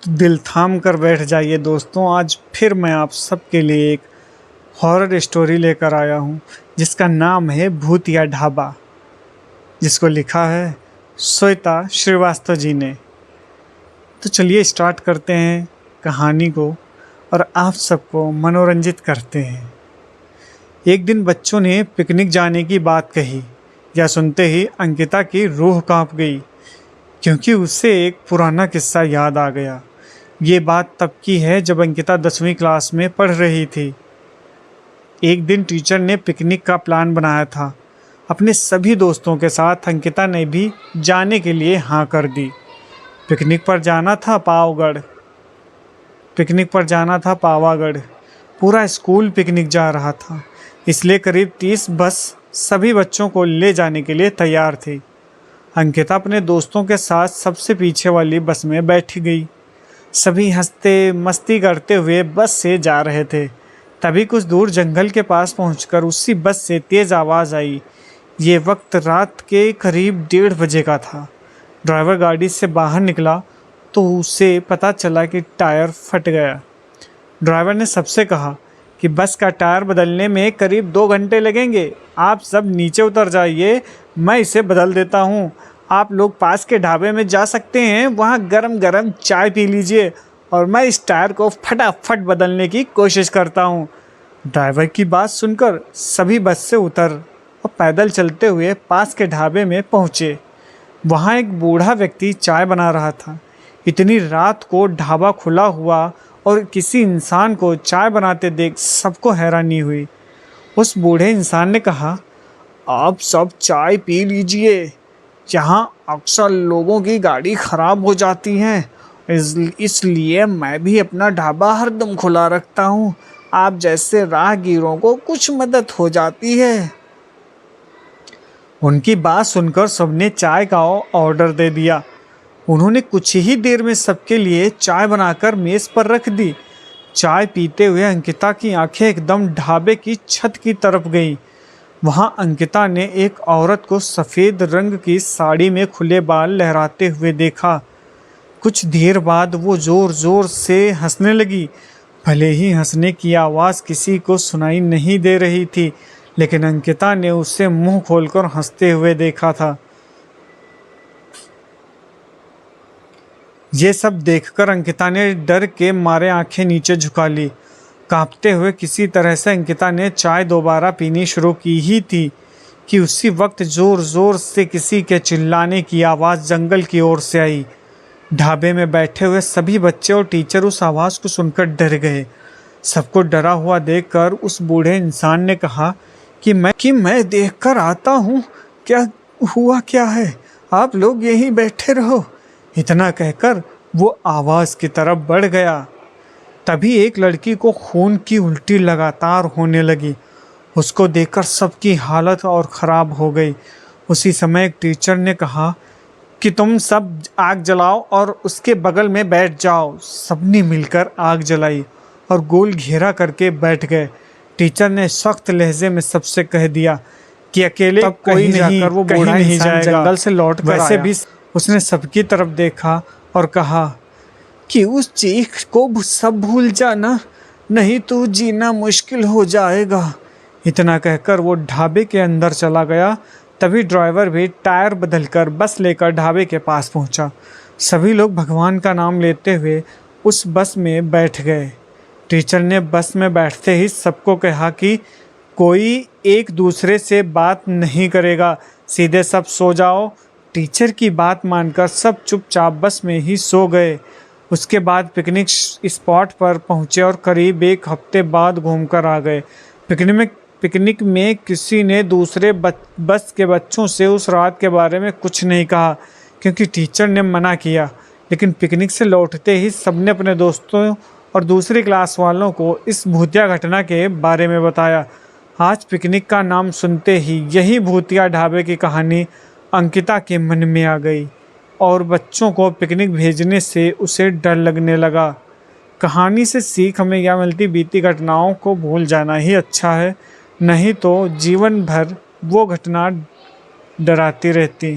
तो दिल थाम कर बैठ जाइए दोस्तों, आज फिर मैं आप सबके लिए एक हॉरर स्टोरी लेकर आया हूँ जिसका नाम है भूतिया ढाबा, जिसको लिखा है श्वेता श्रीवास्तव जी ने। तो चलिए स्टार्ट करते हैं कहानी को और आप सबको मनोरंजित करते हैं। एक दिन बच्चों ने पिकनिक जाने की बात कही। यह सुनते ही अंकिता की रूह कांप गई, क्योंकि उससे एक पुराना किस्सा याद आ गया। ये बात तब की है जब अंकिता 10वीं क्लास में पढ़ रही थी। एक दिन टीचर ने पिकनिक का प्लान बनाया था। अपने सभी दोस्तों के साथ अंकिता ने भी जाने के लिए हाँ कर दी। पिकनिक पर जाना था पावागढ़। पूरा स्कूल पिकनिक जा रहा था, इसलिए करीब 30 बस सभी बच्चों को ले जाने के लिए तैयार थी। अंकिता अपने दोस्तों के साथ सबसे पीछे वाली बस में बैठी गई। सभी हंसते मस्ती करते हुए बस से जा रहे थे। तभी कुछ दूर जंगल के पास पहुंचकर उसी बस से तेज़ आवाज़ आई। ये वक्त रात के करीब 1:30 बजे का था। ड्राइवर गाड़ी से बाहर निकला तो उसे पता चला कि टायर फट गया। ड्राइवर ने सबसे कहा कि बस का टायर बदलने में करीब 2 घंटे लगेंगे। आप सब नीचे उतर जाइए, मैं इसे बदल देता हूँ। आप लोग पास के ढाबे में जा सकते हैं, वहाँ गरम गरम चाय पी लीजिए और मैं इस टायर को फटाफट बदलने की कोशिश करता हूँ। ड्राइवर की बात सुनकर सभी बस से उतर और पैदल चलते हुए पास के ढाबे में पहुँचे। वहाँ एक बूढ़ा व्यक्ति चाय बना रहा था। इतनी रात को ढाबा खुला हुआ और किसी इंसान को चाय बनाते देख सबको हैरानी हुई। उस बूढ़े इंसान ने कहा, आप सब चाय पी लीजिए, यहाँ अक्सर लोगों की गाड़ी ख़राब हो जाती है, इसलिए मैं भी अपना ढाबा हरदम खुला रखता हूँ। आप जैसे राहगीरों को कुछ मदद हो जाती है। उनकी बात सुनकर सबने चाय का ऑर्डर दे दिया। उन्होंने कुछ ही देर में सबके लिए चाय बनाकर मेज़ पर रख दी। चाय पीते हुए अंकिता की आंखें एकदम ढाबे की छत की तरफ गईं। वहाँ अंकिता ने एक औरत को सफ़ेद रंग की साड़ी में खुले बाल लहराते हुए देखा। कुछ देर बाद वो ज़ोर ज़ोर से हंसने लगी। भले ही हंसने की आवाज़ किसी को सुनाई नहीं दे रही थी, लेकिन अंकिता ने उसे मुंह खोलकर हंसते हुए देखा था। ये सब देखकर अंकिता ने डर के मारे आंखें नीचे झुका ली। कांपते हुए किसी तरह से अंकिता ने चाय दोबारा पीनी शुरू की ही थी कि उसी वक्त ज़ोर ज़ोर से किसी के चिल्लाने की आवाज़ जंगल की ओर से आई। ढाबे में बैठे हुए सभी बच्चे और टीचर उस आवाज़ को सुनकर डर गए। सबको डरा हुआ देखकर उस बूढ़े इंसान ने कहा कि मैं देखकर आता हूँ, क्या है, आप लोग यहीं बैठे रहो। इतना कहकर वो आवाज़ की तरफ बढ़ गया। तभी एक लड़की को खून की उल्टी लगातार होने लगी। उसको देखकर सबकी हालत और ख़राब हो गई। उसी समय एक टीचर ने कहा कि तुम सब आग जलाओ और उसके बगल में बैठ जाओ। सबने मिलकर आग जलाई और गोल घेरा करके बैठ गए। टीचर ने सख्त लहजे में सबसे कह दिया कि अकेले कोई नहीं, वो बूढ़ा नहीं जाएगा। जंगल से लौट कर वैसे भी उसने सबकी तरफ देखा और कहा कि उस चीख को सब भूल जाना, नहीं तो जीना मुश्किल हो जाएगा। इतना कहकर वो ढाबे के अंदर चला गया। तभी ड्राइवर भी टायर बदलकर बस लेकर ढाबे के पास पहुंचा। सभी लोग भगवान का नाम लेते हुए उस बस में बैठ गए। टीचर ने बस में बैठते ही सबको कहा कि कोई एक दूसरे से बात नहीं करेगा, सीधे सब सो जाओ। टीचर की बात मानकर सब चुपचाप बस में ही सो गए। उसके बाद पिकनिक स्पॉट पर पहुंचे और करीब 1 हफ्ते बाद घूमकर आ गए। पिकनिक में किसी ने दूसरे बस के बच्चों से उस रात के बारे में कुछ नहीं कहा, क्योंकि टीचर ने मना किया। लेकिन पिकनिक से लौटते ही सबने अपने दोस्तों और दूसरी क्लास वालों को इस भूतिया घटना के बारे में बताया। आज पिकनिक का नाम सुनते ही यही भूतिया ढाबे की कहानी अंकिता के मन में आ गई और बच्चों को पिकनिक भेजने से उसे डर लगने लगा। कहानी से सीख हमें यह मिलती, बीती घटनाओं को भूल जाना ही अच्छा है, नहीं तो जीवन भर वो घटना डराती रहती।